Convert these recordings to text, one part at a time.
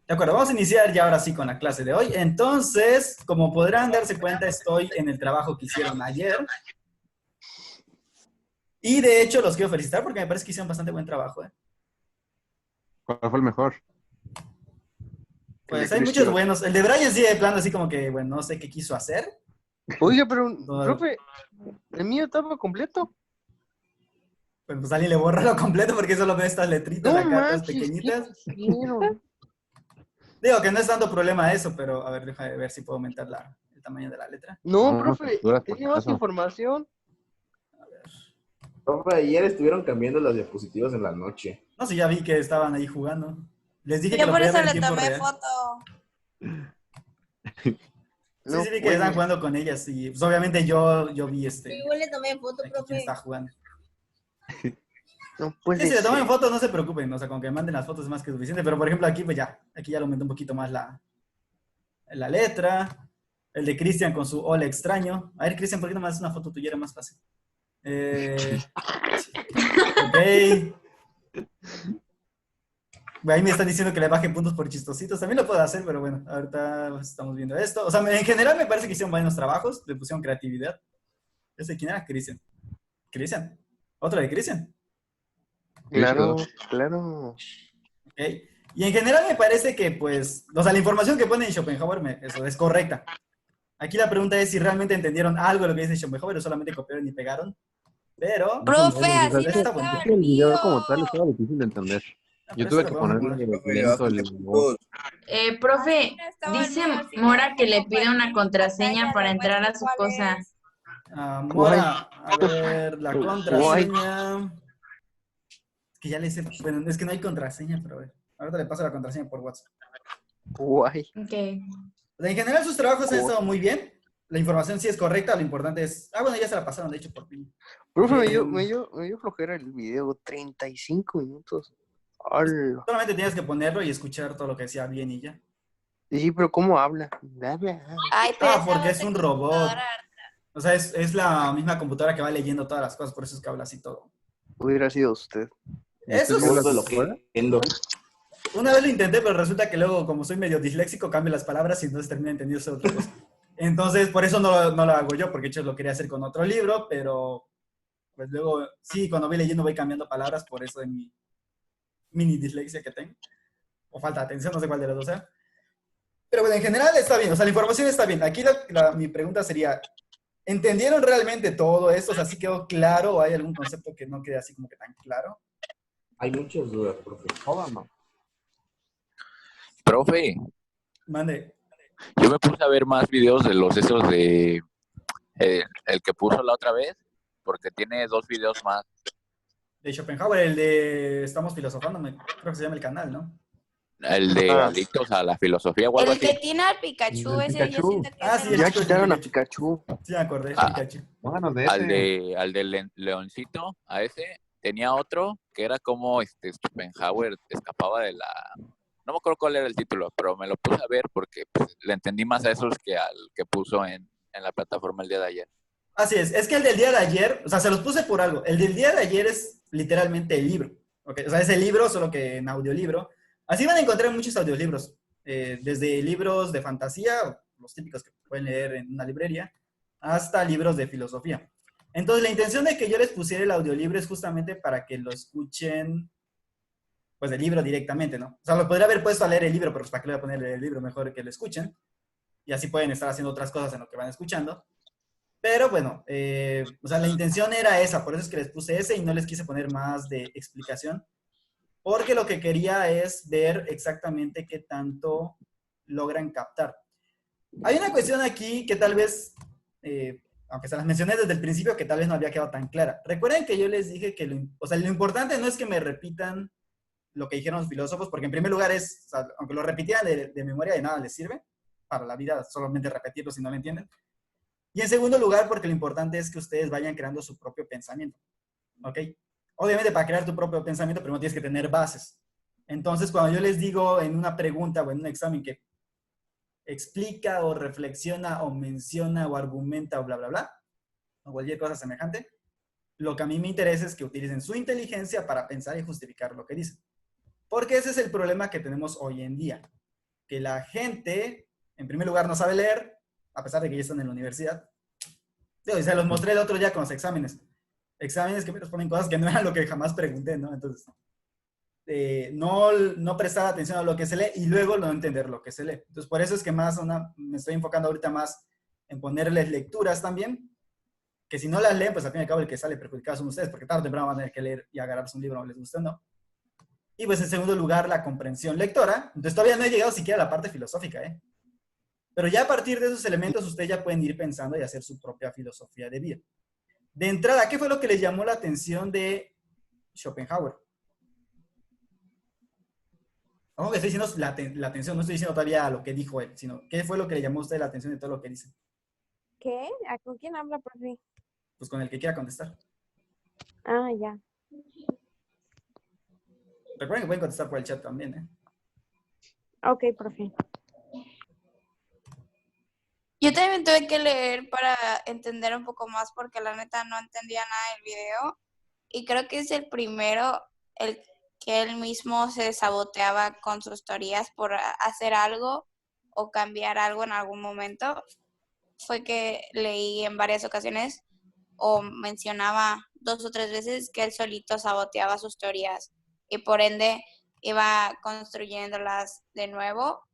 De acuerdo, vamos a iniciar ya ahora sí con la clase de hoy. Entonces, como podrán darse cuenta, estoy en el trabajo que hicieron ayer. Y de hecho los quiero felicitar porque me parece que hicieron bastante buen trabajo, ¿eh? ¿Cuál fue el mejor? Pues hay muchos buenos. El de Brian sí, de plano, así como que, bueno, no sé qué quiso hacer. Oiga, pero, No, profe, el mío estaba completo. pues alguien le borra lo completo porque solo ve estas letritas No acá, todas manches, ¿qué pequeñitas. hicieron? Digo que no es tanto problema eso, pero a ver, déjame ver si puedo aumentar el tamaño de la letra. No, No, profe, capturas por tenía más eso. información. Profe, ayer estuvieron cambiando las diapositivas en la noche. No sé, ya vi que estaban ahí jugando. Les dije que Yo lo por podía eso ver en le tiempo tomé real. foto. Sí, No, sí vi que bueno. estaban jugando con ellas y pues obviamente yo vi Yo igual le tomé foto, aquí quién profe. está jugando. No Sí, puede si le toman ser. fotos, no se preocupen, o sea, con que manden las fotos es más que suficiente, pero por ejemplo aquí, pues ya, aquí ya lo aumenté un poquito más la letra, el de Cristian con su hola extraño. A ver, Cristian, ¿por qué no me haces una foto tuya? Era más fácil. Ok. Ahí me están diciendo que le baje puntos por chistositos, también lo puedo hacer, pero bueno, ahorita estamos viendo esto. O sea, en general me parece que hicieron buenos trabajos, le pusieron creatividad. ¿Ese quién era? Cristian. Cristian. ¿Otro de Cristian? Claro, claro. ¿Ok? Y en general me parece que, pues, o sea, la información que pone en Schopenhauer eso es correcta. Aquí la pregunta es si realmente entendieron algo de lo que dice Schopenhauer o solamente copiaron y pegaron. Pero, Profe, O sea, así es no que, está es estaba que el el mío. video como tal estaba difícil de entender. pero Yo eso tuve lo que podemos ponerle acomodar. lento el voz. Profe, Así no estaba el dice mío, al final Mora que le pongo pide una contraseña para le entrar a muestro su cuál cosa. es. Mora, a ver, la Guay. contraseña. Es que ya le hice, bueno, es que no hay contraseña, pero a ver. Ahorita le paso la contraseña por WhatsApp. Guay. Ok. O sea, en general sus trabajos han estado muy bien. La información sí es correcta, lo importante es... Ah, bueno, ya se la pasaron, de hecho, por fin. Profe, me dio flojera el video, 35 minutos. Hola. Solamente tienes que ponerlo y escuchar todo lo que decía bien y ya. Sí, pero ¿cómo habla? Bla, bla. Ay, pero esa Porque es otra un robot. computadora. O sea, es la misma computadora que va leyendo todas las cosas, por eso es que habla así todo. Hubiera sido usted. Eso ¿Usted vio la Todo lo computadora? que entiendo. una vez lo intenté, pero resulta que luego, como soy medio disléxico, cambio las palabras y entonces termina entendiendo otra cosa. Entonces, por eso no lo hago yo, porque de hecho lo quería hacer con otro libro, pero pues luego, sí, cuando voy leyendo voy cambiando palabras, por eso de mi mini dislexia que tengo. O falta de atención, no sé cuál de las dos sea. Pero bueno, en general está bien, o sea, la información está bien. Aquí mi pregunta sería, ¿entendieron realmente todo esto? O sea, ¿sí quedó claro o hay algún concepto que no quede así como que tan claro? Hay muchas dudas, profe. Profe, Mande. yo me puse a ver más videos de los esos de el que puso la otra vez, porque tiene 2 videos más. De Schopenhauer, el de Estamos filosofando, creo que se llama el canal, ¿no? El de Adictos a la Filosofía o algo El así. que tiene al Pikachu, El ese yo Pikachu. siento que Ah, es sí, el el Ya chico es quitaron a Pikachu. Pikachu. Sí, me acordé, Ah, Pikachu. Pónganos de Al ese. Leoncito, a ese, tenía otro que era como Schopenhauer escapaba de la... No me acuerdo cuál era el título, pero me lo puse a ver porque pues, le entendí más a esos que al que puso en la plataforma el día de ayer. Así es que el del día de ayer, o sea, se los puse por algo. El del día de ayer es literalmente el libro, ¿ok? O sea, es el libro, solo que en audiolibro. Así van a encontrar muchos audiolibros, desde libros de fantasía, los típicos que pueden leer en una librería, hasta libros de filosofía. Entonces, la intención de que yo les pusiera el audiolibro es justamente para que lo escuchen, pues, del libro directamente, ¿no? O sea, lo podría haber puesto a leer el libro, pero pues, ¿para qué le voy a poner el libro? Mejor que lo escuchen. Y así pueden estar haciendo otras cosas en lo que van escuchando. Pero bueno, o sea, la intención era esa, por eso es que les puse ese y no les quise poner más de explicación, porque lo que quería es ver exactamente qué tanto logran captar. Hay una cuestión aquí que tal vez, aunque se las mencioné desde el principio, que tal vez no había quedado tan clara. Recuerden que yo les dije que o sea, lo importante no es que me repitan lo que dijeron los filósofos, porque en primer lugar es, o sea, aunque lo repitieran de memoria, de nada les sirve para la vida, solamente repetirlo si no lo entienden. Y en segundo lugar, porque lo importante es que ustedes vayan creando su propio pensamiento, ¿ok? Obviamente, para crear tu propio pensamiento, primero tienes que tener bases. Entonces, cuando yo les digo en una pregunta o en un examen que explica o reflexiona o menciona o argumenta o bla, bla, bla, o cualquier cosa semejante, lo que a mí me interesa es que utilicen su inteligencia para pensar y justificar lo que dicen. Porque ese es el problema que tenemos hoy en día. que la gente, en primer lugar, no sabe leer, a pesar de que ya están en la universidad. Digo, y se los mostré el otro día con los exámenes. Exámenes que me responden cosas que no eran lo que jamás pregunté, ¿no? Entonces, no prestar atención a lo que se lee y luego no entender lo que se lee. Entonces, por eso es que me estoy enfocando ahorita más en ponerles lecturas también, que si no las leen, pues al fin y al cabo el que sale perjudicado son ustedes, porque tarde o temprano van a tener que leer y agarrarse un libro, no les guste o no. Y pues en segundo lugar, la comprensión lectora. Entonces todavía no he llegado siquiera a la parte filosófica, ¿eh? Pero ya a partir de esos elementos ustedes ya pueden ir pensando y hacer su propia filosofía de vida. De entrada, ¿qué fue lo que les llamó la atención de Schopenhauer? Ojo que estoy diciendo la atención, no estoy diciendo todavía lo que dijo él, sino qué fue lo que le llamó a usted la atención de todo lo que dice. ¿Qué? ¿Con quién habla, profe? Pues con el que quiera contestar. Ah, ya. Recuerden que pueden contestar por el chat también, ¿eh? Ok, profe. Yo también tuve que leer para entender un poco más porque la neta no entendía nada del video. Y creo que es el primero, el que él mismo se saboteaba con sus teorías por hacer algo o cambiar algo en algún momento. Fue que leí en varias ocasiones o mencionaba 2 o 3 veces que él solito saboteaba sus teorías y por ende iba construyéndolas de nuevo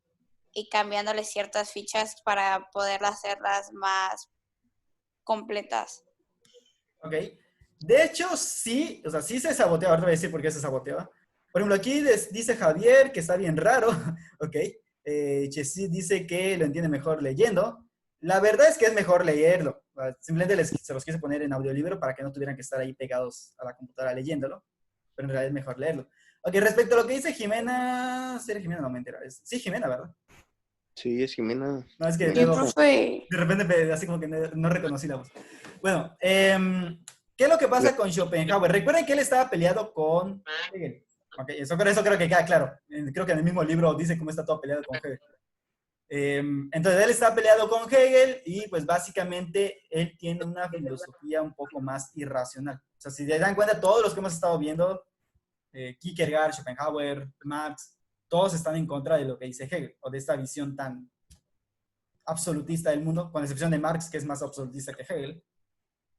y cambiándole ciertas fichas para poder hacerlas más completas. Ok. De hecho, sí, o sea, sí se saboteaba. Ahora te voy a decir por qué se saboteaba. Por ejemplo, aquí dice Javier que está bien raro. Ok. Chessy dice que lo entiende mejor leyendo. La verdad es que es mejor leerlo. Simplemente se los quise poner en audiolibro para que no tuvieran que estar ahí pegados a la computadora leyéndolo. Pero en realidad es mejor leerlo. Ok, respecto a lo que dice Jimena... ¿Sí era Jimena? No me entero. Sí, Jimena, ¿verdad? Sí, es Jimena. No, es que Y luego, profe, de repente así como que no reconocí la voz. Bueno, ¿qué es lo que pasa con Schopenhauer? Recuerden que él estaba peleado con Hegel. Okay, eso creo que queda claro. Creo que en el mismo libro dice cómo está todo peleado con Hegel. Entonces él está peleado con Hegel y pues básicamente él tiene una filosofía un poco más irracional. O sea, si se dan cuenta, todos los que hemos estado viendo, Kierkegaard, Schopenhauer, Marx, todos están en contra de lo que dice Hegel, o de esta visión tan absolutista del mundo, con excepción de Marx, que es más absolutista que Hegel.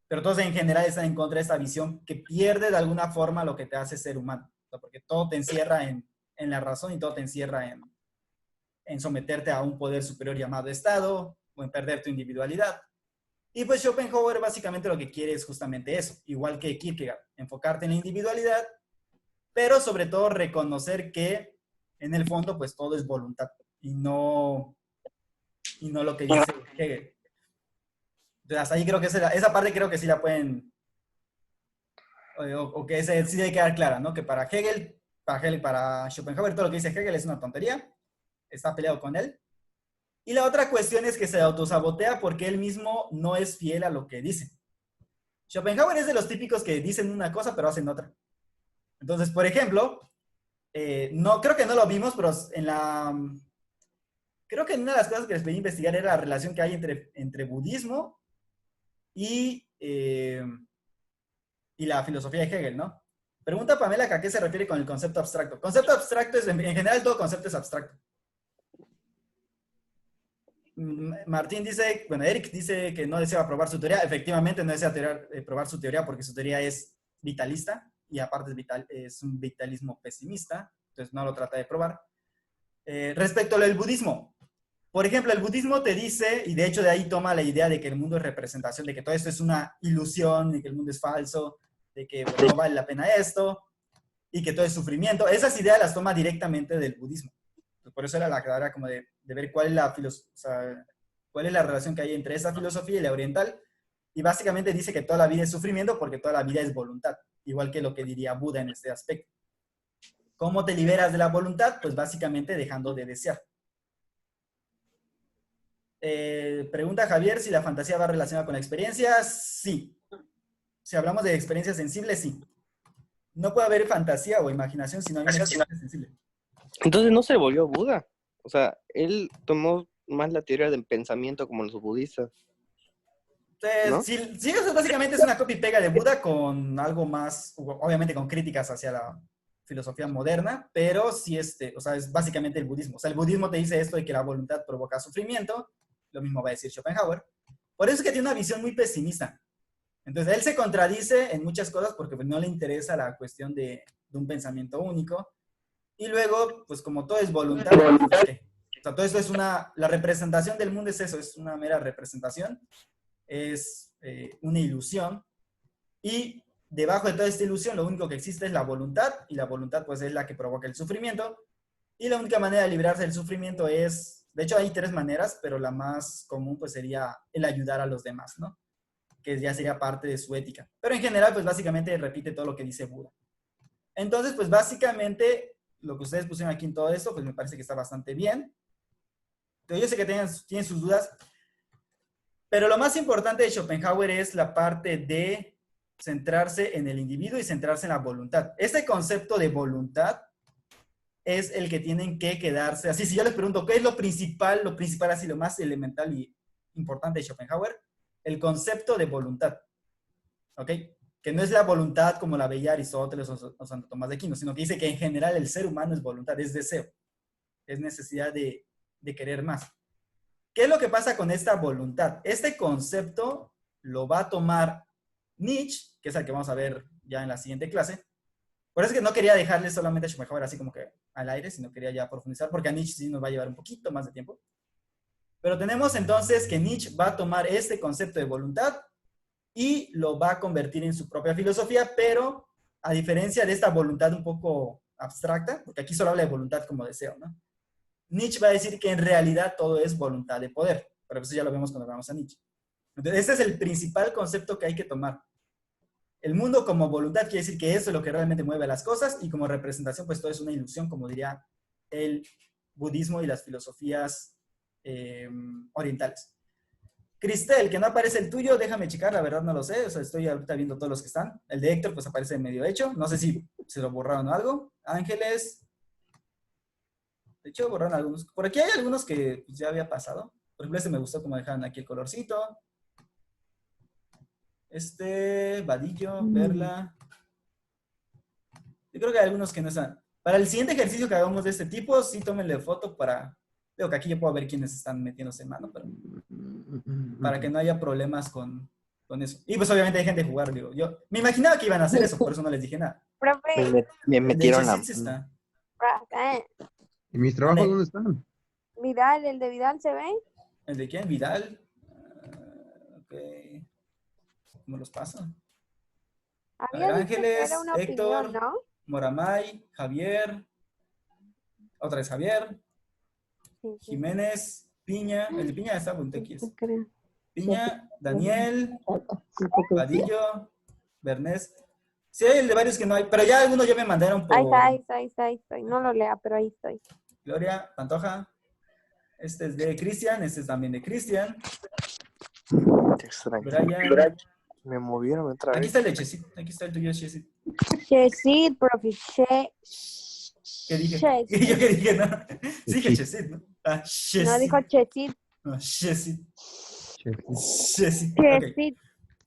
Pero todos en general están en contra de esta visión que pierde de alguna forma lo que te hace ser humano. O sea, porque todo te encierra en la razón y todo te encierra en someterte a un poder superior llamado Estado o en perder tu individualidad. Y pues Schopenhauer básicamente lo que quiere es justamente eso, igual que Kierkegaard, enfocarte en la individualidad, pero sobre todo reconocer que en el fondo pues todo es voluntad y no lo que dice Hegel. Entonces hasta ahí creo que esa parte creo que sí la pueden, o que sí debe quedar clara, ¿no? Que para Schopenhauer todo lo que dice Hegel es una tontería, está peleado con él. Y la otra cuestión es que se autosabotea porque él mismo no es fiel a lo que dice. Schopenhauer es de los típicos que dicen una cosa pero hacen otra. Entonces, por ejemplo, creo que no lo vimos, pero creo que una de las cosas que les pedí investigar era la relación que hay entre budismo y la filosofía de Hegel, ¿no? Pregunta Pamela que a qué se refiere con el concepto abstracto. Concepto abstracto es, en general, todo concepto es abstracto. Martín dice, bueno, Eric dice que no desea probar su teoría. Efectivamente, no desea probar su teoría porque su teoría es vitalista y aparte es un vitalismo pesimista, entonces no lo trata de probar. Respecto al budismo, por ejemplo, el budismo te dice, y de hecho de ahí toma la idea de que el mundo es representación, de que todo esto es una ilusión, de que el mundo es falso, de que bueno, no vale la pena esto, y que todo es sufrimiento. Esas ideas las toma directamente del budismo. Por eso era la clara como de ver cuál es la relación que hay entre esa filosofía y la oriental. Y básicamente dice que toda la vida es sufrimiento porque toda la vida es voluntad. Igual que lo que diría Buda en este aspecto. ¿Cómo te liberas de la voluntad? Pues básicamente dejando de desear. Pregunta Javier si la fantasía va relacionada con la experiencia. Sí. Si hablamos de experiencias sensibles, sí. No puede haber fantasía o imaginación si no hay una experiencia sensible. Entonces no se volvió Buda. O sea, él tomó más la teoría del pensamiento como los budistas. ¿No? Sí, eso básicamente es una copia y pega de Buda con algo más, obviamente con críticas hacia filosofía moderna, pero sí, o sea, es básicamente el budismo. O sea, el budismo te dice esto de que la voluntad provoca sufrimiento, lo mismo va a decir Schopenhauer. Por eso es que tiene una visión muy pesimista. Entonces, él se contradice en muchas cosas porque pues, no le interesa la cuestión de un pensamiento único. Y luego, pues como todo es voluntad, ¿qué? O sea, todo esto es la representación del mundo es eso, es una mera representación, es una ilusión. Y debajo de toda esta ilusión, lo único que existe es la voluntad, y la voluntad pues es la que provoca el sufrimiento. Y la única manera de librarse del sufrimiento es, de hecho hay 3 maneras, pero la más común pues sería el ayudar a los demás, ¿no? Que ya sería parte de su ética. Pero en general, pues básicamente repite todo lo que dice Buda. Entonces, pues básicamente, lo que ustedes pusieron aquí en todo esto, pues me parece que está bastante bien. Pero yo sé que tienen sus dudas, pero lo más importante de Schopenhauer es la parte de centrarse en el individuo y centrarse en la voluntad. Este concepto de voluntad es el que tienen que quedarse. Así, si yo les pregunto, ¿qué es lo principal así, lo más elemental y importante de Schopenhauer? El concepto de voluntad, ¿ok? Que no es la voluntad como la veía Aristóteles o Santo Tomás de Aquino, sino que dice que en general el ser humano es voluntad, es deseo, es necesidad de querer más. ¿Qué es lo que pasa con esta voluntad? Este concepto lo va a tomar Nietzsche, que es el que vamos a ver ya en la siguiente clase. Por eso es que no quería dejarle solamente a Schopenhauer así como que al aire, sino quería ya profundizar, porque a Nietzsche sí nos va a llevar un poquito más de tiempo. Pero tenemos entonces que Nietzsche va a tomar este concepto de voluntad y lo va a convertir en su propia filosofía, pero a diferencia de esta voluntad un poco abstracta, porque aquí solo habla de voluntad como deseo, ¿no? Nietzsche va a decir que en realidad todo es voluntad de poder, pero eso ya lo vemos cuando vamos a Nietzsche. Entonces, este es el principal concepto que hay que tomar. El mundo como voluntad quiere decir que eso es lo que realmente mueve las cosas, y como representación, pues todo es una ilusión, como diría el budismo y las filosofías orientales. Cristel, que no aparece el tuyo, déjame checar, la verdad no lo sé, o sea, estoy ahorita viendo todos los que están. El de Héctor, pues aparece medio hecho, no sé si se lo borraron o algo. Ángeles, de hecho borraron algunos. Por aquí hay algunos que pues, ya había pasado. Por ejemplo, este me gustó como dejaron aquí el colorcito. Vadillo, Perla. Yo creo que hay algunos que no están. Para el siguiente ejercicio que hagamos de este tipo, sí tómenle foto para... Digo que aquí yo puedo ver quiénes están metiéndose en mano, pero para que no haya problemas con eso. Y pues obviamente hay gente de jugar, digo. Yo me imaginaba que iban a hacer eso, por eso no les dije nada. Profe, Me metieron la... El de Chesit está. ¿Y mis trabajos dónde están? Vidal, el de Vidal se ve. ¿El de quién? ¿Vidal? Ok. ¿Cómo los paso? A ver, Había dicho que Ángeles, era una Héctor, opinión, ¿no? Moramay, Javier, otra vez Javier, Sí, sí, Jiménez, Piña, el de Piña está bonito aquí. sí, creo. Piña, Daniel, Vadillo, Bernés. Sí, hay el de varios que no hay, pero ya algunos ya me mandaron por Ahí está. No lo lea, pero ahí estoy. Gloria, Pantoja. Este es de Cristian, este es también de Cristian. Te extraño. Brian. Me movieron otra Aquí vez. está el de Chesit, aquí está el tuyo, Chesit. Chesit, profe. ¿Qué dije? Chesit. ¿Yo qué dije? No. Sí, que Chesit, ¿no? Ah, Chesit. No dijo Chesit. No, Chesit. Chef. Chesit. Ok. Chesit.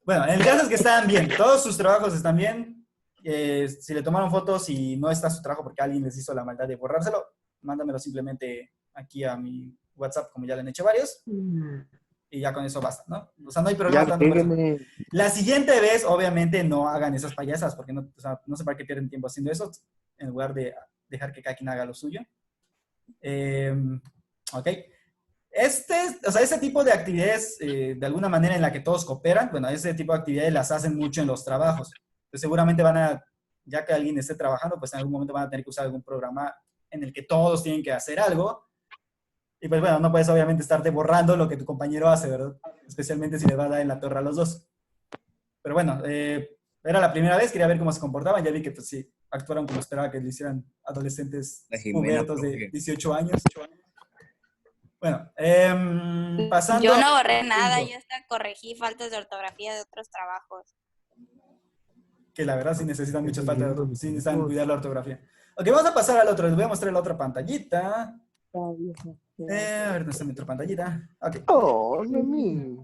Bueno, el caso es que están bien. Todos sus trabajos están bien. Si le tomaron fotos y no está su trabajo porque alguien les hizo la maldad de borrárselo, mándamelo simplemente aquí a mi WhatsApp, como ya le han hecho varios. Y ya con eso basta, ¿no? O sea, no hay problema. Ya, tanto por eso. dígame. La siguiente vez, obviamente, no hagan esas payasas, porque no, o sea, no sé para qué pierden tiempo haciendo eso, en lugar de dejar que cada quien haga lo suyo. Ok. O sea, ese tipo de actividades, de alguna manera en la que todos cooperan, bueno, ese tipo de actividades las hacen mucho en los trabajos. Entonces, seguramente ya que alguien esté trabajando, pues en algún momento van a tener que usar algún programa en el que todos tienen que hacer algo. Y pues bueno, no puedes obviamente estarte borrando lo que tu compañero hace, ¿verdad? Especialmente si le va a dar en la torre a los dos. Pero bueno, era la primera vez, quería ver cómo se comportaban. Ya vi que pues sí, actuaron como esperaba que lo hicieran adolescentes La Jimena, pubertos de profe. 18 años. Bueno, pasando... Yo no borré nada, yo hasta corregí faltas de ortografía de otros trabajos. Que la verdad sí necesitan muchas faltas, sí necesitan cuidar la ortografía. Ok, vamos a pasar al otro, les voy a mostrar la otra pantallita. A ver, ¿dónde está mi otra pantallita? Ok. Oh, mami.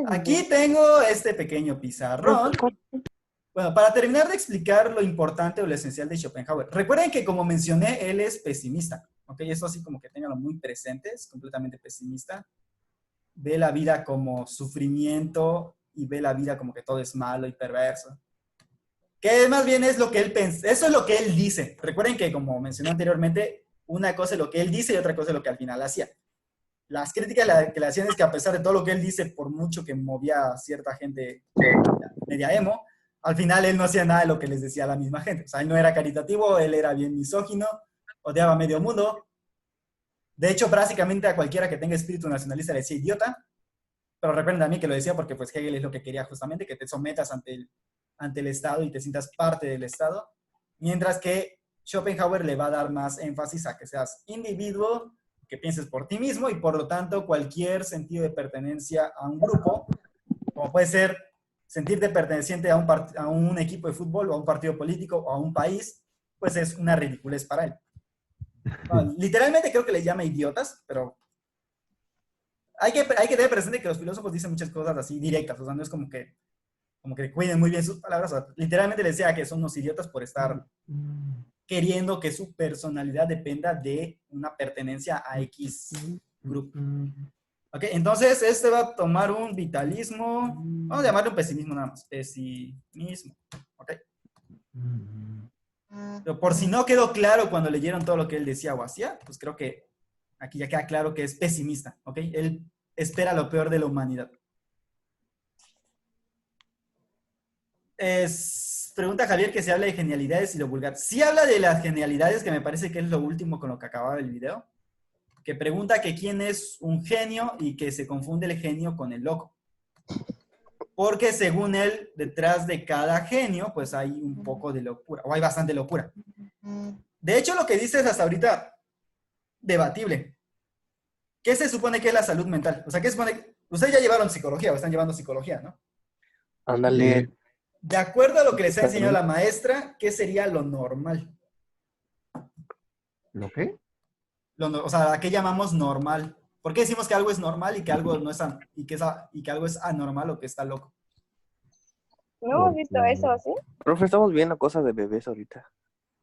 Aquí tengo este pequeño pizarrón. Bueno, para terminar de explicar lo importante o lo esencial de Schopenhauer, recuerden que como mencioné, él es pesimista, ¿ok? Eso así como que ténganlo muy presente, es completamente pesimista. Ve la vida como sufrimiento y ve la vida como que todo es malo y perverso. Que más bien es lo que él pensa, eso es lo que él dice. Recuerden que como mencioné anteriormente, una cosa es lo que él dice y otra cosa es lo que al final hacía. Las críticas que le hacían es que a pesar de todo lo que él dice, por mucho que movía a cierta gente media emo, al final él no hacía nada de lo que les decía la misma gente. O sea, él no era caritativo, él era bien misógino, odiaba a medio mundo. De hecho, básicamente a cualquiera que tenga espíritu nacionalista le decía idiota. Pero recuerden a mí que lo decía porque pues Hegel es lo que quería justamente, que te sometas ante el Estado y te sientas parte del Estado. Mientras que Schopenhauer le va a dar más énfasis a que seas individuo, que pienses por ti mismo y por lo tanto cualquier sentido de pertenencia a un grupo, como puede ser sentirte perteneciente a un equipo de fútbol o a un partido político o a un país, pues es una ridiculez para él. Bueno, literalmente creo que les llama idiotas, pero hay que tener presente que los filósofos dicen muchas cosas así directas, o sea, no es como que cuiden muy bien sus palabras, o sea, literalmente les decía que son unos idiotas por estar queriendo que su personalidad dependa de una pertenencia a X grupo. Ok, entonces este va a tomar un vitalismo, vamos a llamarle un pesimismo nada más, pesimismo, ok. Pero por si no quedó claro cuando leyeron todo lo que él decía o hacía, pues creo que aquí ya queda claro que es pesimista, ok. Él espera lo peor de la humanidad. Pregunta Javier que se habla de genialidades y lo vulgar. Sí habla de las genialidades, que me parece que es lo último con lo que acababa el video. Que pregunta que quién es un genio y que se confunde el genio con el loco. Porque según él, detrás de cada genio, pues hay un poco de locura, o hay bastante locura. De hecho, lo que dice es hasta ahorita debatible. ¿Qué se supone que es la salud mental? O sea, ¿qué se supone? Ustedes ya llevaron psicología, o están llevando psicología, ¿no? Ándale. De acuerdo a lo que les ha enseñado la maestra, ¿qué sería lo normal? ¿Lo qué? O sea, ¿a qué llamamos normal? ¿Por qué decimos que algo es normal y que algo no es y que algo es anormal o que está loco? No hemos visto eso, ¿sí? Profe, estamos viendo cosas de bebés ahorita.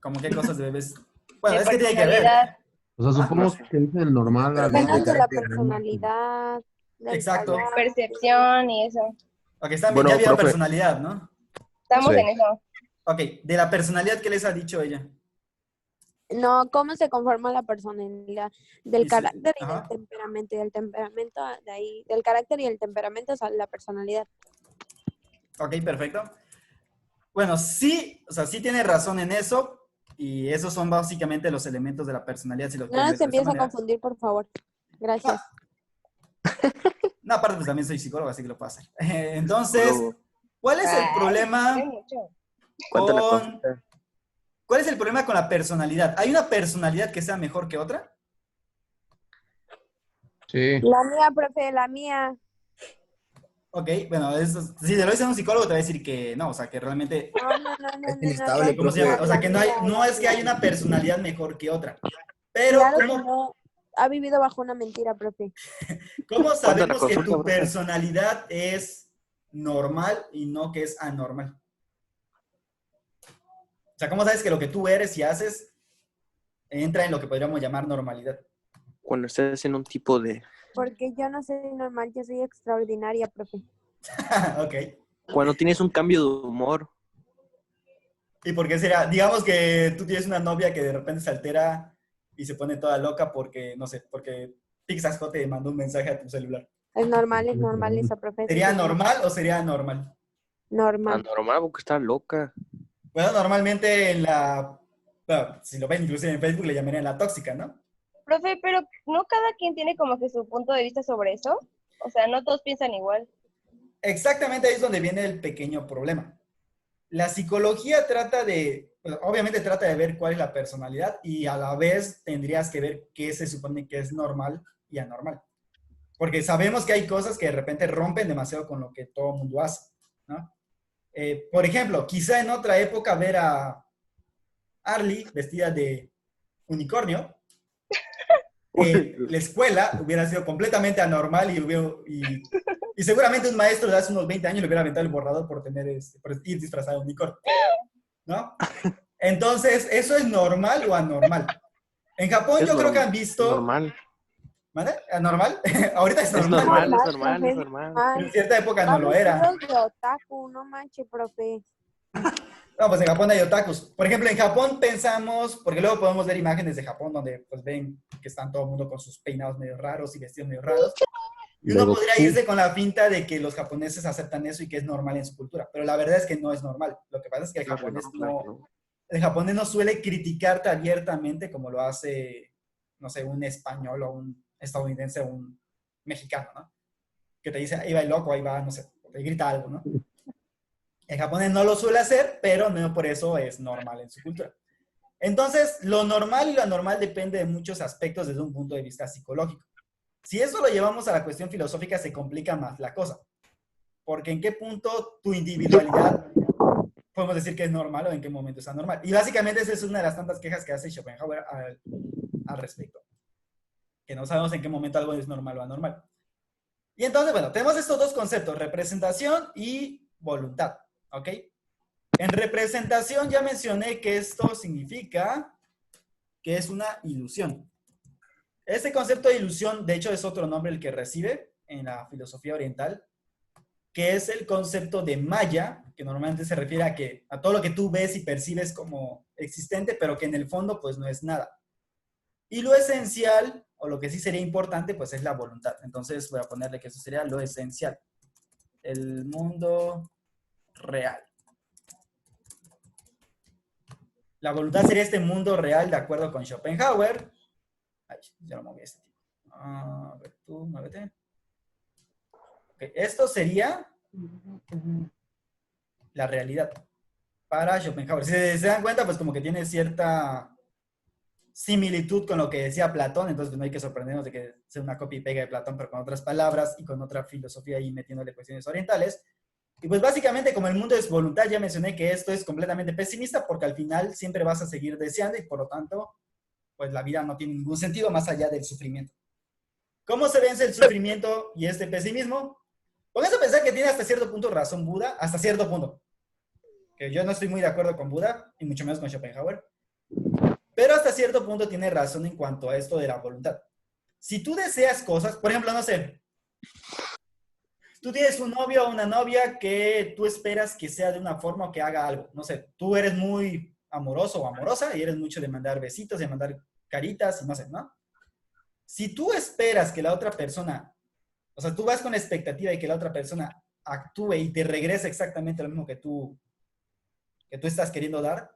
¿Cómo qué cosas de bebés? Bueno, De es que tiene que ver. personalidad. O sea, supongo que dicen normal a Depende de la carácter, personalidad, del Exacto. carácter. Percepción y eso. Ok, están Bueno, ya vieron profe. personalidad, ¿no? Estamos Sí. en eso. Ok, de la personalidad, ¿qué les ha dicho ella? No, ¿cómo se conforma la personalidad? Del Y sí, carácter y ajá. del temperamento. Y del temperamento, de ahí, del carácter y el temperamento sale la personalidad. Ok, perfecto. Bueno, sí, o sea, sí tiene razón en eso. Y esos son básicamente los elementos de la personalidad. Si lo No quieren nos ver de esta empieces a manera. confundir, por favor. Gracias. No, aparte, pues también soy psicólogo, así que lo puedo hacer. Entonces, Psicólogo. ¿cuál es el Ay, problema tiene mucho. Cuéntala con... consulta. ¿Cuál es el problema con la personalidad? ¿Hay una personalidad que sea mejor que otra? Sí. La mía, profe, la mía. Ok, bueno, si te lo dice un psicólogo te va a decir que no, o sea, que realmente, Es inestable, ¿cómo se llama? O sea, que no es que hay una personalidad mejor que otra. Pero, Claro que ¿cómo, no. Ha vivido bajo una mentira, profe. ¿cómo sabemos que consulta, tu profe. personalidad es normal y no que es anormal? O sea, ¿cómo sabes que lo que tú eres y haces entra en lo que podríamos llamar normalidad? Cuando estés en un tipo de... Porque yo no soy normal, yo soy extraordinaria, profe. Ok. Cuando tienes un cambio de humor. ¿Y por qué será? Digamos que tú tienes una novia que de repente se altera y se pone toda loca porque, no sé, porque Pixasco te mandó un mensaje a tu celular. Es normal eso, profe. ¿Sería Sí, normal o sería anormal? normal. Anormal porque está loca. Bueno, normalmente bueno, si lo ven inclusive en Facebook le llamarían la tóxica, ¿no? Profe, pero ¿no cada quien tiene como que su punto de vista sobre eso? O sea, no todos piensan igual. Exactamente ahí es donde viene el pequeño problema. La psicología obviamente trata de ver cuál es la personalidad y a la vez tendrías que ver qué se supone que es normal y anormal. Porque sabemos que hay cosas que de repente rompen demasiado con lo que todo el mundo hace, ¿no? Por ejemplo, quizá en otra época ver a Arlie vestida de unicornio en la escuela hubiera sido completamente anormal y Y seguramente un maestro de hace unos 20 años le hubiera aventado el borrador por por ir disfrazado de unicornio, ¿no? Entonces, ¿eso es normal o anormal? En Japón Es yo creo que han visto... normal. ¿Vale? ¿Anormal? Ahorita es Es normal. normal, es normal, es normal. En cierta época no lo Vamos era. puros de otaku, no manches, profe. No, pues en Japón hay otakus. Por ejemplo, en Japón pensamos, porque luego podemos ver imágenes de Japón donde pues ven que están todo el mundo con sus peinados medio raros y vestidos medio raros. Y uno Luego, podría sí. irse con la finta de que los japoneses aceptan eso y que es normal en su cultura. Pero la verdad es que no es normal. Lo que pasa es que el japonés no suele criticarte abiertamente como lo hace, no sé, un español o un estadounidense o un mexicano, ¿no? Que te dice, ahí va el loco, ahí va, no sé, te grita algo, ¿no? El japonés no lo suele hacer, pero no por eso es normal en su cultura. Entonces, lo normal y lo anormal depende de muchos aspectos desde un punto de vista psicológico. Si eso lo llevamos a la cuestión filosófica, se complica más la cosa. Porque en qué punto tu individualidad podemos decir que es normal o en qué momento es anormal. Y básicamente esa es una de las tantas quejas que hace Schopenhauer al respecto. Que no sabemos en qué momento algo es normal o anormal. Y entonces, bueno, tenemos estos dos conceptos, representación y voluntad. ¿Ok? En representación ya mencioné que esto significa que es una ilusión. Este concepto de ilusión, de hecho, es otro nombre el que recibe en la filosofía oriental, que es el concepto de Maya, que normalmente se refiere a todo lo que tú ves y percibes como existente, pero que en el fondo pues no es nada. Y lo esencial, o lo que sí sería importante, pues es la voluntad. Entonces voy a ponerle que eso sería lo esencial. El mundo real. La voluntad sería este mundo real de acuerdo con Schopenhauer. Ay, ya lo moví este tipo. A ver, tú, muévete. Okay, esto sería la realidad para Schopenhauer. Si se dan cuenta, pues como que tiene cierta similitud con lo que decía Platón, entonces no hay que sorprendernos de que sea una copia y pega de Platón, pero con otras palabras y con otra filosofía y metiéndole cuestiones orientales. Y pues básicamente como el mundo es voluntad, ya mencioné que esto es completamente pesimista porque al final siempre vas a seguir deseando y por lo tanto, pues la vida no tiene ningún sentido más allá del sufrimiento. ¿Cómo se vence el sufrimiento y este pesimismo? Con eso pensar que tiene hasta cierto punto razón Buda, hasta cierto punto. Que yo no estoy muy de acuerdo con Buda, y mucho menos con Schopenhauer. Pero hasta cierto punto tiene razón en cuanto a esto de la voluntad. Si tú deseas cosas, por ejemplo, no sé, tú tienes un novio o una novia que tú esperas que sea de una forma o que haga algo. No sé, tú eres muy amoroso o amorosa y eres mucho de mandar besitos, de mandar caritas y no sé, ¿no? Si tú esperas que la otra persona, o sea, tú vas con la expectativa de que la otra persona actúe y te regrese exactamente lo mismo que tú estás queriendo dar,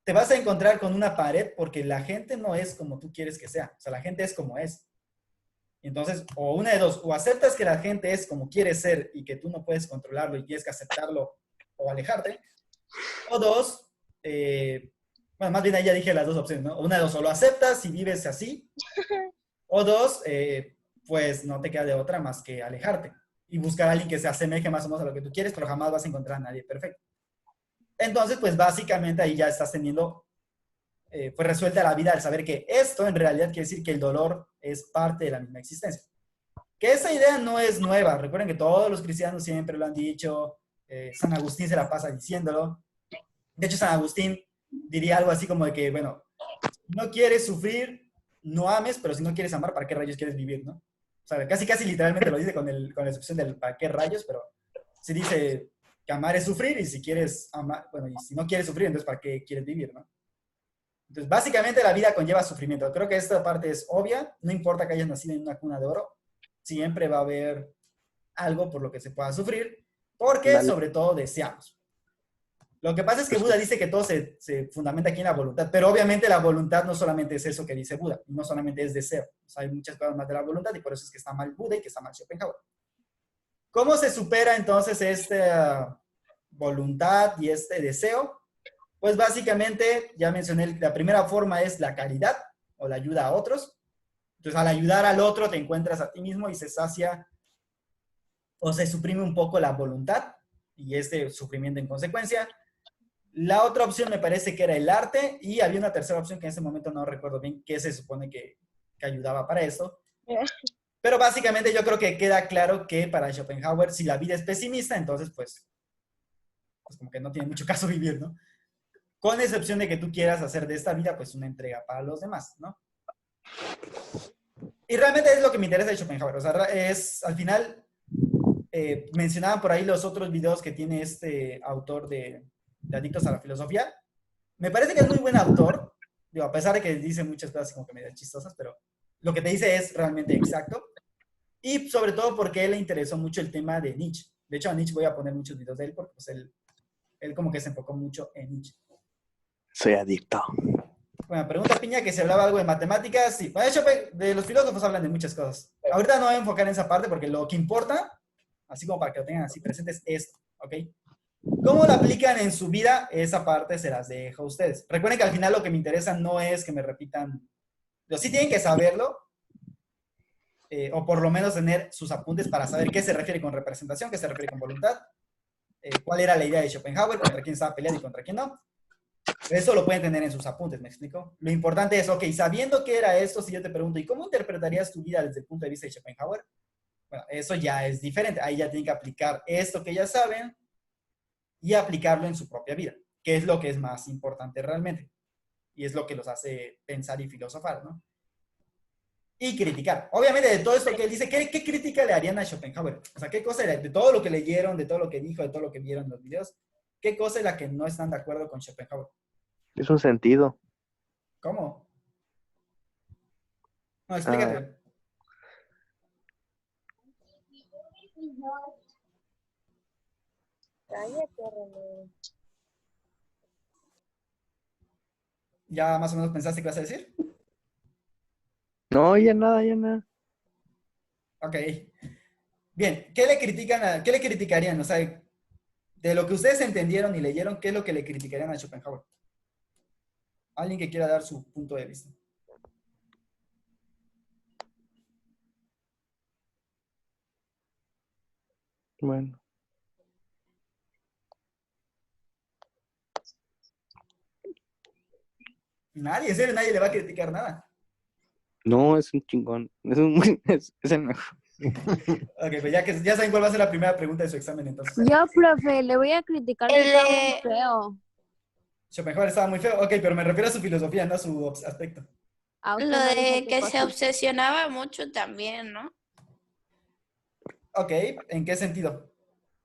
te vas a encontrar con una pared porque la gente no es como tú quieres que sea. O sea, la gente es como es. Entonces, o una de dos, o aceptas que la gente es como quiere ser y que tú no puedes controlarlo y tienes que aceptarlo o alejarte, o dos, bueno, más bien ahí ya dije las dos opciones, ¿no? Una de dos, o lo aceptas y vives así, o dos, pues no te queda de otra más que alejarte y buscar a alguien que se asemeje más o menos a lo que tú quieres, pero jamás vas a encontrar a nadie perfecto. Entonces, pues básicamente ahí ya estás teniendo pues resuelta la vida al saber que esto en realidad quiere decir que el dolor es parte de la misma existencia. Que esa idea no es nueva. Recuerden que todos los cristianos siempre lo han dicho. San Agustín se la pasa diciéndolo. De hecho, San Agustín diría algo así como de que, bueno, si no quieres sufrir, no ames, pero si no quieres amar, ¿para qué rayos quieres vivir, no? O sea, casi literalmente lo dice con la excepción del ¿para qué rayos? Pero sí dice que amar es sufrir y si quieres amar, bueno, y si no quieres sufrir, entonces ¿para qué quieres vivir, no? Entonces, básicamente la vida conlleva sufrimiento. Creo que esta parte es obvia. No importa que hayas nacido en una cuna de oro. Siempre va a haber algo por lo que se pueda sufrir. Porque, sobre todo, deseamos. Lo que pasa es que Buda dice que todo se fundamenta aquí en la voluntad. Pero, obviamente, la voluntad no solamente es eso que dice Buda. No solamente es deseo. O sea, hay muchas cosas más de la voluntad y por eso es que está mal Buda y que está mal Schopenhauer. ¿Cómo se supera, entonces, esta voluntad y este deseo? Pues básicamente, ya mencioné, la primera forma es la caridad o la ayuda a otros. Entonces, al ayudar al otro, te encuentras a ti mismo y se sacia o se suprime un poco la voluntad y este sufrimiento en consecuencia. La otra opción me parece que era el arte y había una tercera opción que en ese momento no recuerdo bien qué se supone que ayudaba para esto. Pero básicamente yo creo que queda claro que para Schopenhauer, si la vida es pesimista, entonces pues como que no tiene mucho caso vivir, ¿no? Con excepción de que tú quieras hacer de esta vida pues una entrega para los demás, ¿no? Y realmente es lo que me interesa de Schopenhauer, o sea, es al final, mencionaban por ahí los otros videos que tiene este autor de Adictos a la Filosofía. Me parece que es muy buen autor, digo, a pesar de que dice muchas cosas como que medio chistosas, pero lo que te dice es realmente exacto. Y sobre todo porque a él le interesó mucho el tema de Nietzsche. De hecho, a Nietzsche voy a poner muchos videos de él porque pues, él como que se enfocó mucho en Nietzsche. Soy adicto. Bueno, pregunta Piña que se hablaba algo de matemáticas. Sí, bueno, de hecho, de los filósofos hablan de muchas cosas. Ahorita no voy a enfocar en esa parte porque lo que importa, así como para que lo tengan así presentes, es esto, ¿ok? ¿Cómo lo aplican en su vida? Esa parte se las dejo a ustedes. Recuerden que al final lo que me interesa no es que me repitan, pero sí tienen que saberlo, o por lo menos tener sus apuntes para saber qué se refiere con representación, qué se refiere con voluntad, cuál era la idea de Schopenhauer, contra quién estaba peleando y contra quién no. Eso lo pueden tener en sus apuntes, ¿me explico? Lo importante es, ok, sabiendo qué era esto, si yo te pregunto, ¿y cómo interpretarías tu vida desde el punto de vista de Schopenhauer? Bueno, eso ya es diferente. Ahí ya tienen que aplicar esto que ya saben y aplicarlo en su propia vida, que es lo que es más importante realmente. Y es lo que los hace pensar y filosofar, ¿no? Y criticar. Obviamente, de todo esto que él dice, ¿qué crítica le harían a Schopenhauer? O sea, ¿qué cosa de todo lo que leyeron, de todo lo que dijo, de todo lo que vieron en los videos, qué cosa es la que no están de acuerdo con Schopenhauer? Es un sentido. ¿Cómo? No, explícate. Cállate, René. ¿Ya más o menos pensaste qué vas a decir? No, ya nada, ya nada. Ok. Bien, ¿qué le critican qué le criticarían? O sea, de lo que ustedes entendieron y leyeron, ¿qué es lo que le criticarían a Schopenhauer? Alguien que quiera dar su punto de vista. Bueno. Nadie, en serio, nadie le va a criticar nada. No, es un chingón. Es el mejor. Ok, pues ya saben cuál va a ser la primera pregunta de su examen, entonces. Yo, profe, le voy a criticar que El está de- muy feo. Schopenhauer estaba muy feo. Ok, pero me refiero a su filosofía, no a su aspecto. A usted Lo no dijo de qué que se cosa. obsesionaba mucho también, ¿no? Ok, ¿en qué sentido?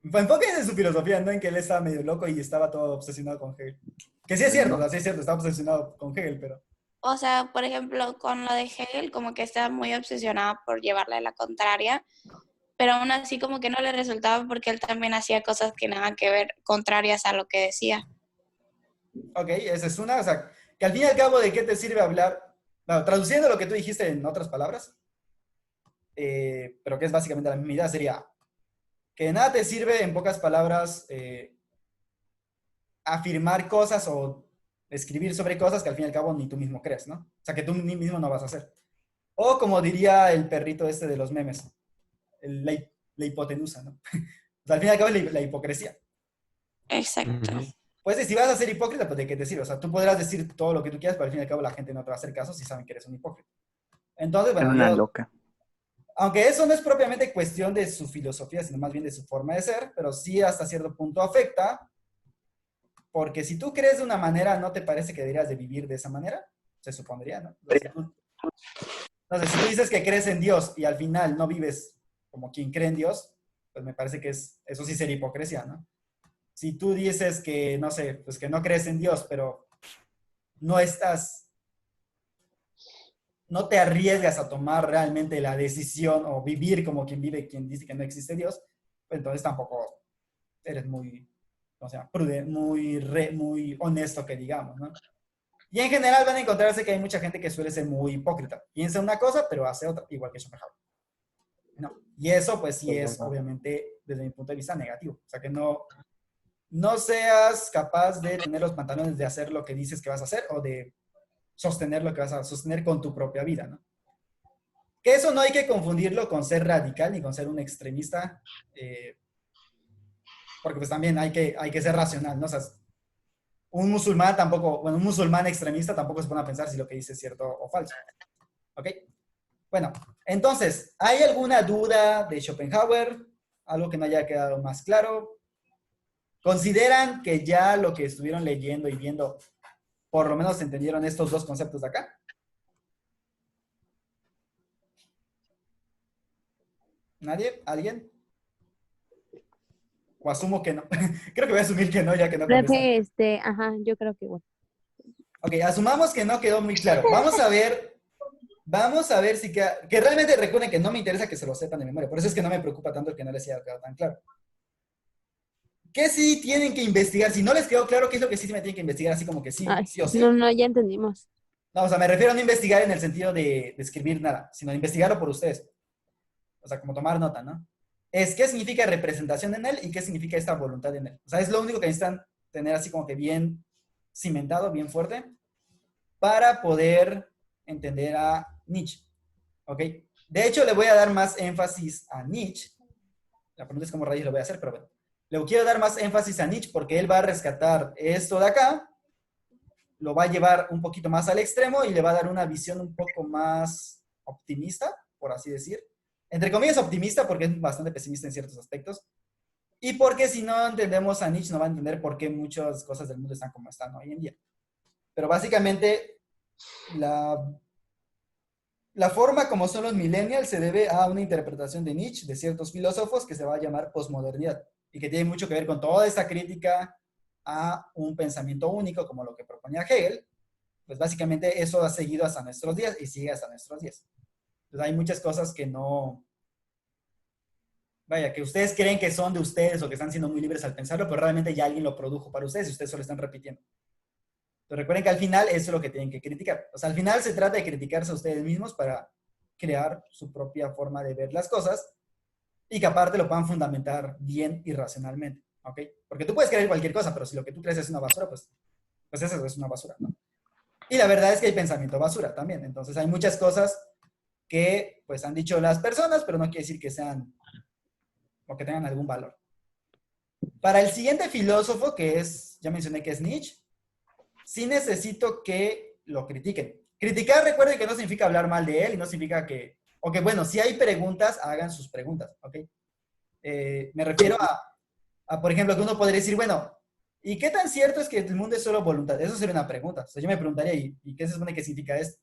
Enfóquense en su filosofía, no en que él estaba medio loco y estaba todo obsesionado con Hegel. Que sí es cierto, o sea, sí es cierto, estaba obsesionado con Hegel, pero... O sea, por ejemplo, con lo de Hegel, como que estaba muy obsesionado por llevarle la contraria, pero aún así como que no le resultaba porque él también hacía cosas que nada que ver, contrarias a lo que decía. Ok, esa es una, o sea, que al fin y al cabo, ¿de qué te sirve hablar? Bueno, traduciendo lo que tú dijiste en otras palabras, pero que es básicamente la misma idea, sería que de nada te sirve, en pocas palabras, afirmar cosas o escribir sobre cosas que al fin y al cabo ni tú mismo crees, ¿no? O sea, que tú mismo no vas a hacer. O como diría el perrito este de los memes, la hipotenusa, ¿no? O sea, al fin y al cabo es la hipocresía. Exacto. Pues si vas a ser hipócrita, pues ¿de qué te sirve? O sea, tú podrás decir todo lo que tú quieras, pero al fin y al cabo la gente no te va a hacer caso si saben que eres un hipócrita. Entonces, Era bueno, una yo, loca. aunque eso no es propiamente cuestión de su filosofía, sino más bien de su forma de ser, pero sí hasta cierto punto afecta, porque si tú crees de una manera, ¿no te parece que deberías de vivir de esa manera? Se supondría, ¿no? Entonces, si tú dices que crees en Dios y al final no vives como quien cree en Dios, pues me parece que eso sí sería hipocresía, ¿no? Si tú dices que, no sé, pues que no crees en Dios, pero no te arriesgas a tomar realmente la decisión o vivir como quien vive, quien dice que no existe Dios, pues entonces tampoco eres muy, o sea, prudente, muy honesto que digamos, ¿no? Y en general van a encontrarse que hay mucha gente que suele ser muy hipócrita. Piensa una cosa, pero hace otra, igual que Schopenhauer. ¿No? Y eso, pues sí es, obviamente, desde mi punto de vista, negativo. O sea, que no seas capaz de tener los pantalones de hacer lo que dices que vas a hacer o de sostener lo que vas a sostener con tu propia vida, ¿no? Que eso no hay que confundirlo con ser radical ni con ser un extremista, porque pues también hay que ser racional, ¿no? O sea, un musulmán extremista tampoco se pone a pensar si lo que dice es cierto o falso. ¿Ok? Bueno, entonces, ¿hay alguna duda de Schopenhauer? ¿Algo que no haya quedado más claro? ¿Consideran que ya lo que estuvieron leyendo y viendo, por lo menos entendieron estos dos conceptos de acá? ¿Nadie? ¿Alguien? O asumo que no. Creo que voy a asumir que no, ya que no contestan. Profe, ajá, yo creo que bueno. Ok, asumamos que no quedó muy claro. Vamos a ver si queda, que realmente recuerden que no me interesa que se lo sepan de memoria, por eso es que no me preocupa tanto el que no les haya quedado tan claro. ¿Qué sí tienen que investigar? Si no les quedó claro, ¿qué es lo que sí me tienen que investigar? Así como que sí, Ay, sí o sí. no, ya entendimos. No, o sea, me refiero a no investigar en el sentido de escribir nada, sino de investigarlo por ustedes. O sea, como tomar nota, ¿no? Es qué significa representación en él y qué significa esta voluntad en él. O sea, es lo único que necesitan tener así como que bien cimentado, bien fuerte, para poder entender a Nietzsche. ¿Ok? De hecho, le voy a dar más énfasis a Nietzsche. La pregunta es cómo rayos lo voy a hacer, pero bueno. Le quiero dar más énfasis a Nietzsche porque él va a rescatar esto de acá, lo va a llevar un poquito más al extremo y le va a dar una visión un poco más optimista, por así decir. Entre comillas optimista porque es bastante pesimista en ciertos aspectos. Y porque si no entendemos a Nietzsche no va a entender por qué muchas cosas del mundo están como están hoy en día. Pero básicamente la forma como son los millennials se debe a una interpretación de Nietzsche, de ciertos filósofos, que se va a llamar posmodernidad y que tiene mucho que ver con toda esta crítica a un pensamiento único, como lo que proponía Hegel. Pues básicamente eso ha seguido hasta nuestros días y sigue hasta nuestros días. Entonces hay muchas cosas que no... Vaya, que ustedes creen que son de ustedes o que están siendo muy libres al pensarlo, pero realmente ya alguien lo produjo para ustedes y ustedes solo están repitiendo. Pero recuerden que al final eso es lo que tienen que criticar. O sea, al final se trata de criticarse a ustedes mismos para crear su propia forma de ver las cosas y que aparte lo puedan fundamentar bien y racionalmente, ¿ok? Porque tú puedes creer cualquier cosa, pero si lo que tú crees es una basura, pues eso es una basura, ¿no? Y la verdad es que hay pensamiento basura también. Entonces hay muchas cosas que pues han dicho las personas, pero no quiere decir que sean o que tengan algún valor. Para el siguiente filósofo, que es, ya mencioné que es Nietzsche, sí necesito que lo critiquen. Criticar, recuerden que no significa hablar mal de él y no significa que, o que bueno, si hay preguntas, hagan sus preguntas, ¿ok? Me refiero por ejemplo, que uno podría decir, bueno, ¿y qué tan cierto es que el mundo es solo voluntad? Eso sería una pregunta. O sea, yo me preguntaría, ¿y qué se supone que significa esto?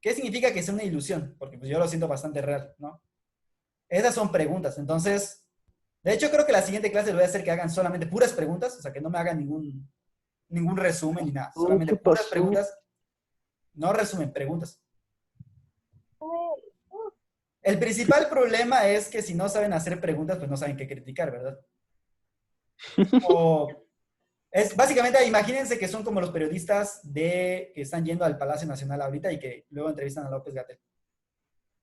¿Qué significa que sea una ilusión? Porque pues yo lo siento bastante real, ¿no? Esas son preguntas. Entonces, de hecho, creo que la siguiente clase le voy a hacer que hagan solamente puras preguntas, o sea, que no me hagan ningún resumen ni nada. Solamente ¿Qué puras pasó? preguntas. No resumen, preguntas. El principal problema es que si no saben hacer preguntas, pues no saben qué criticar, ¿verdad? O es básicamente, imagínense que son como los periodistas que están yendo al Palacio Nacional ahorita y que luego entrevistan a López-Gatell.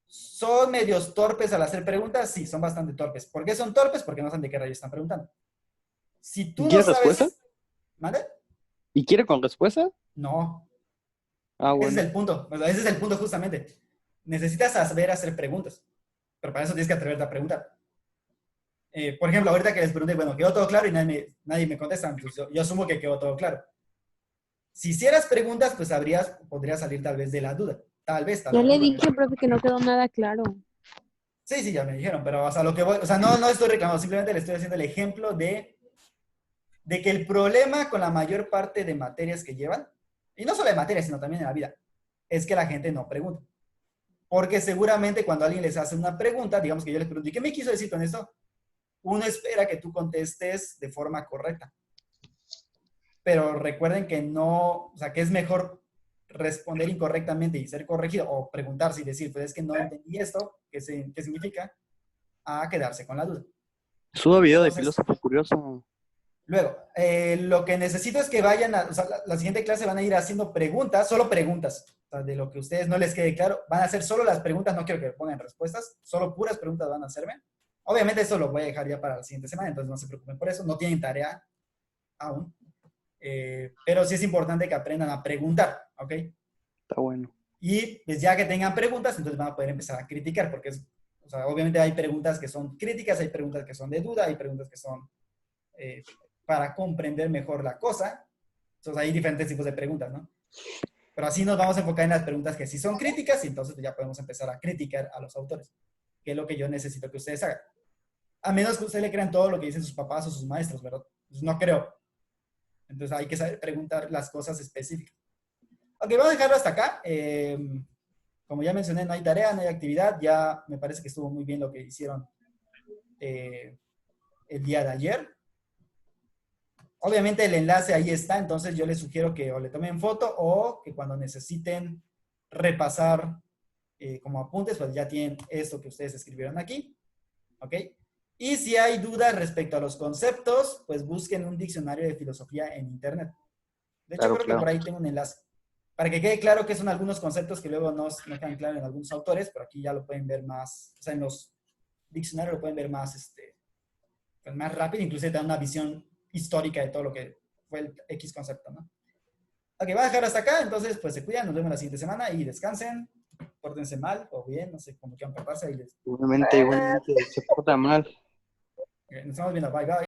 ¿Son medios torpes al hacer preguntas? Sí, son bastante torpes. ¿Por qué son torpes? Porque no saben de qué rayos están preguntando. Si tú no ¿Quieres sabes... respuesta? ¿Vale? ¿Y quiere con respuesta? No. Ah, Ese es bueno. el punto. O sea, ese es el punto justamente. Necesitas saber hacer preguntas. Pero para eso tienes que atreverte a preguntar. Por ejemplo, ahorita que les pregunté, bueno, quedó todo claro y nadie me contesta. Entonces yo asumo que quedó todo claro. Si hicieras preguntas, pues podrías salir tal vez de la duda. Tal vez. Ya le dije, profe, que no quedó nada claro. Sí, ya me dijeron, pero o sea, lo que voy, o sea, no estoy reclamando, simplemente le estoy haciendo el ejemplo de que el problema con la mayor parte de materias que llevan, y no solo de materias, sino también en la vida, es que la gente no pregunta. Porque seguramente cuando alguien les hace una pregunta, digamos que yo les pregunto, ¿y qué me quiso decir con esto? Uno espera que tú contestes de forma correcta. Pero recuerden que no, o sea, que es mejor responder incorrectamente y ser corregido, o preguntarse y decir, pues es que no entendí esto, ¿qué significa? A quedarse con la duda. Subo video de Entonces, filósofo curioso. luego, lo que necesito es que vayan o sea, la siguiente clase van a ir haciendo preguntas, solo preguntas, o sea, de lo que a ustedes no les quede claro, van a hacer solo las preguntas, no quiero que pongan respuestas, solo puras preguntas van a hacerme. Obviamente eso lo voy a dejar ya para la siguiente semana, entonces no se preocupen por eso, no tienen tarea aún, pero sí es importante que aprendan a preguntar, ¿ok? Está bueno. Y pues ya que tengan preguntas, entonces van a poder empezar a criticar, porque o sea, obviamente hay preguntas que son críticas, hay preguntas que son de duda, hay preguntas que son para comprender mejor la cosa. Entonces hay diferentes tipos de preguntas, ¿no? Pero así nos vamos a enfocar en las preguntas que sí son críticas y entonces ya podemos empezar a criticar a los autores, que es lo que yo necesito que ustedes hagan. A menos que ustedes le crean todo lo que dicen sus papás o sus maestros, ¿verdad? Pues no creo. Entonces hay que saber preguntar las cosas específicas. Ok, vamos a dejarlo hasta acá. Como ya mencioné, no hay tarea, no hay actividad. Ya me parece que estuvo muy bien lo que hicieron el día de ayer. Obviamente el enlace ahí está, entonces yo les sugiero que o le tomen foto o que cuando necesiten repasar como apuntes, pues ya tienen esto que ustedes escribieron aquí. ¿Ok? Y si hay dudas respecto a los conceptos, pues busquen un diccionario de filosofía en internet. De hecho, Claro, creo claro. que por ahí tengo un enlace. Para que quede claro que son algunos conceptos que luego no quedan claros en algunos autores, pero aquí ya lo pueden ver más, o sea, en los diccionarios lo pueden ver más, pues más rápido, incluso te da una visión histórica de todo lo que fue el X concepto, ¿no? Ok, va a dejar hasta acá, entonces pues se cuidan, nos vemos la siguiente semana y descansen, pórtense mal o bien, no sé cómo quieran portarse. Igualmente, se porta mal. Nos estamos viendo, bye bye.